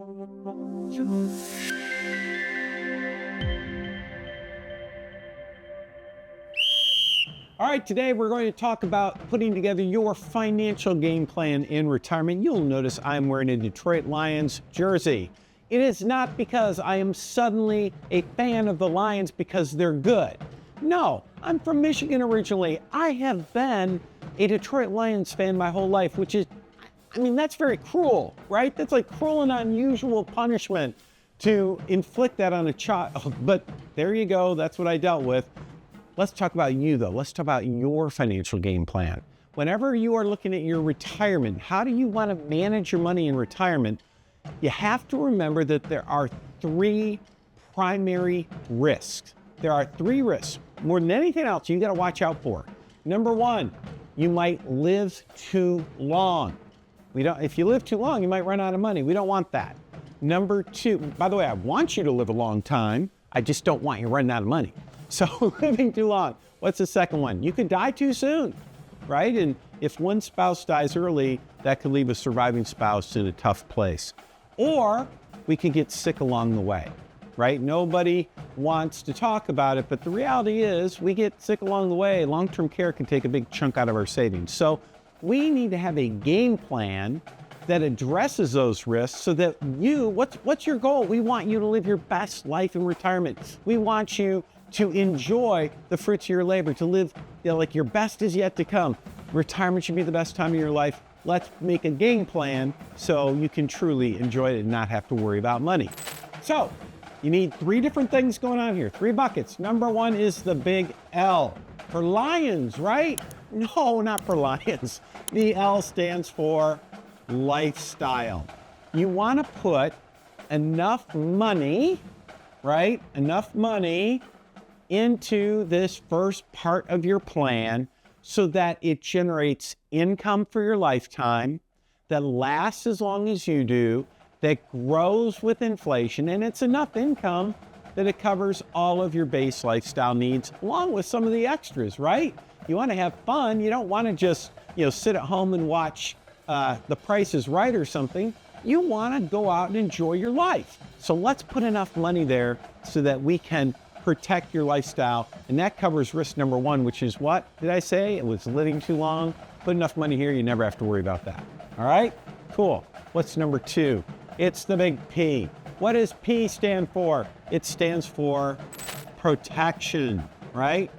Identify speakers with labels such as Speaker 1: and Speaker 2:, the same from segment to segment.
Speaker 1: All right, today we're going to talk about putting together your financial game plan in retirement. You'll notice I'm wearing a Detroit Lions jersey. It is not because I am suddenly a fan of the Lions because they're good. No, I'm from Michigan originally. I have been a Detroit Lions fan my whole life, which is, that's very cruel, right? That's like cruel and unusual punishment to inflict that on a child. But there you go, that's what I dealt with. Let's talk about you though. Let's talk about your financial game plan. Whenever you are looking at your retirement, how do you want to manage your money in retirement? You have to remember that there are three primary risks. There are three risks. More than anything else, you got to watch out for. Number one, you might live too long. If you live too long, you might run out of money. We don't want that. Number two, by the way, I want you to live a long time. I just don't want you running out of money. So living too long. What's the second one? You could die too soon, right? And if one spouse dies early, that could leave a surviving spouse in a tough place. Or we could get sick along the way, right? Nobody wants to talk about it, but the reality is we get sick along the way. Long-term care can take a big chunk out of our savings. So we need to have a game plan that addresses those risks so that what's your goal? We want you to live your best life in retirement. We want you to enjoy the fruits of your labor, to live like your best is yet to come. Retirement should be the best time of your life. Let's make a game plan so you can truly enjoy it and not have to worry about money. So you need three different things going on here, three buckets. Number one is the big L for Lions, right? No, not for Lions. The L stands for lifestyle. You want to put enough money, right? Enough money into this first part of your plan so that it generates income for your lifetime that lasts as long as you do, that grows with inflation, and it's enough income that it covers all of your base lifestyle needs along with some of the extras, right? You want to have fun. You don't want to just, sit at home and watch The Price is Right or something. You want to go out and enjoy your life. So let's put enough money there so that we can protect your lifestyle. And that covers risk number one, which is what did I say? It was living too long. Put enough money here, you never have to worry about that. All right, cool. What's number two? It's the big P. What does P stand for? It stands for protection, right?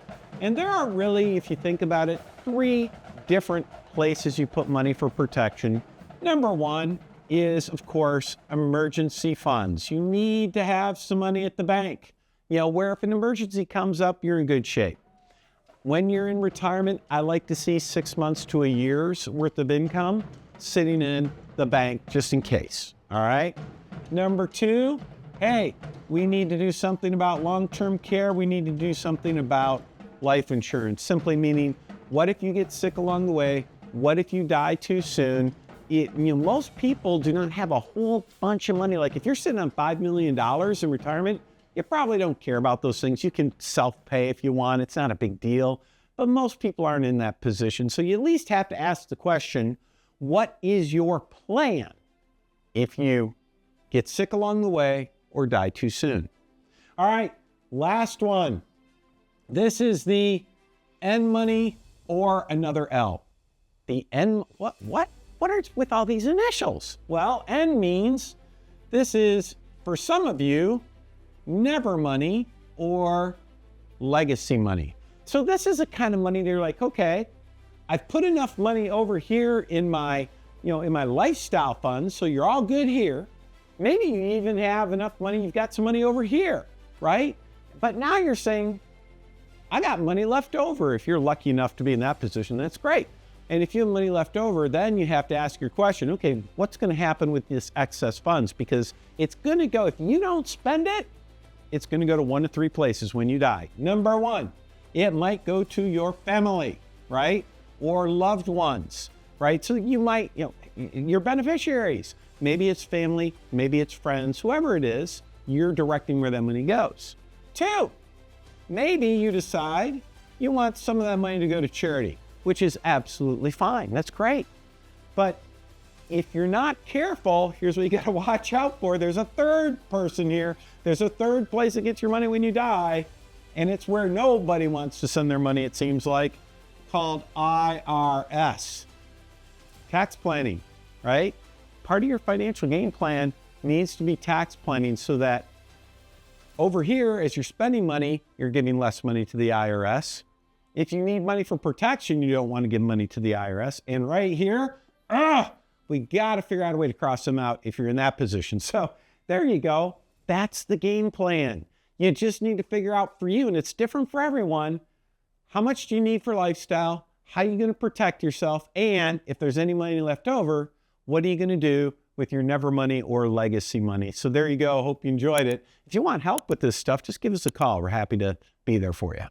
Speaker 1: And there are really, if you think about it, three different places you put money for protection. Number one is, of course, emergency funds. You need to have some money at the bank. Where if an emergency comes up, you're in good shape. When you're in retirement, I like to see 6 months to a year's worth of income sitting in the bank just in case, all right? Number two, hey, we need to do something about long-term care. We need to do something about life insurance, simply meaning, what if you get sick along the way? What if you die too soon? Most people do not have a whole bunch of money. Like if you're sitting on $5 million in retirement, you probably don't care about those things. You can self-pay if you want. It's not a big deal. But most people aren't in that position. So you at least have to ask the question, what is your plan if you get sick along the way or die too soon? All right, last one. This is the N money or another L. The N, what are with all these initials? Well, N means this is, for some of you, never money or legacy money. So this is a kind of money that you're like, okay, I've put enough money over here in my lifestyle funds, so you're all good here. Maybe you even have enough money, you've got some money over here, right? But now you're saying, I got money left over. If you're lucky enough to be in that position, that's great. And if you have money left over, then you have to ask your question, okay, what's going to happen with this excess funds? Because it's going to go, if you don't spend it, it's going to go to one of three places when you die. Number one, it might go to your family, right? Or loved ones, right? So you might, your beneficiaries, maybe it's family, maybe it's friends, whoever it is, you're directing where that money goes. Two, maybe you decide you want some of that money to go to charity, which is absolutely fine. That's great. But if you're not careful, here's what you got to watch out for. There's a third person here. There's a third place that gets your money when you die. And it's where nobody wants to send their money, it seems like, called IRS. Tax planning, right? Part of your financial game plan needs to be tax planning so that over here, as you're spending money, you're giving less money to the IRS. If you need money for protection, you don't want to give money to the IRS. And right here, we got to figure out a way to cross them out if you're in that position. So there you go. That's the game plan. You just need to figure out for you, and it's different for everyone, how much do you need for lifestyle? How are you going to protect yourself? And if there's any money left over, what are you going to do with your never money or legacy money? So there you go. Hope you enjoyed it. If you want help with this stuff, just give us a call. We're happy to be there for you.